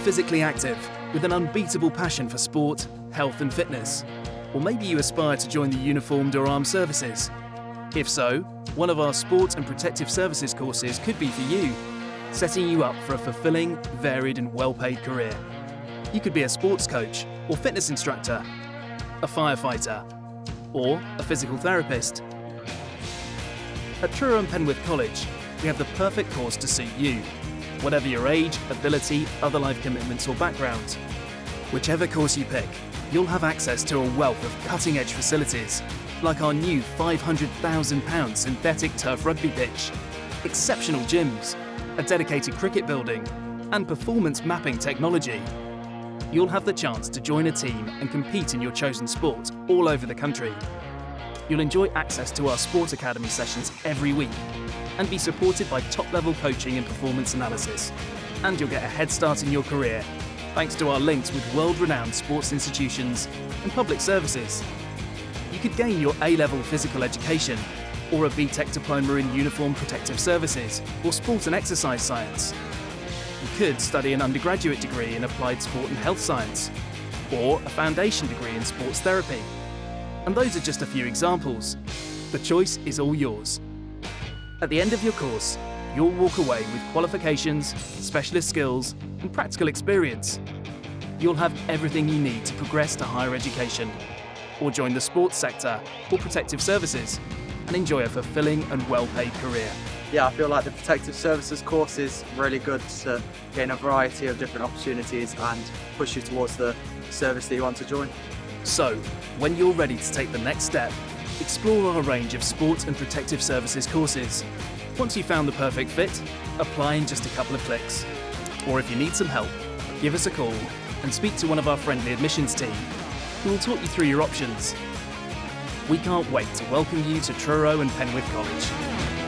physically active with an unbeatable passion for sport, health and fitness. Or maybe you aspire to join the uniformed or armed services. If so, one of our sport and protective services courses could be for you, setting you up for a fulfilling, varied and well-paid career. You could be a sports coach or fitness instructor, a firefighter, or a physical therapist. At Truro and Penwith College, we have the perfect course to suit you, whatever your age, ability, other life commitments or background. Whichever course you pick, you'll have access to a wealth of cutting-edge facilities, like our new £500,000 synthetic turf rugby pitch, exceptional gyms, a dedicated cricket building, and performance mapping technology. You'll have the chance to join a team and compete in your chosen sport all over the country. You'll enjoy access to our Sport Academy sessions every week and be supported by top-level coaching and performance analysis. And you'll get a head start in your career thanks to our links with world-renowned sports institutions and public services. You could gain your A-level physical education or a BTEC diploma in uniform protective services or sport and exercise science. You could study an undergraduate degree in applied sport and health science or a foundation degree in sports therapy. And those are just a few examples. The choice is all yours. At the end of your course, you'll walk away with qualifications, specialist skills, and practical experience. You'll have everything you need to progress to higher education, or join the sports sector or protective services, and enjoy a fulfilling and well-paid career. Yeah, I feel like the protective services course is really good to gain a variety of different opportunities and push you towards the service that you want to join. So, when you're ready to take the next step, explore our range of sport and protective services courses. Once you've found the perfect fit, apply in just a couple of clicks. Or if you need some help, give us a call and speak to one of our friendly admissions team, who will talk you through your options. We can't wait to welcome you to Truro and Penwith College.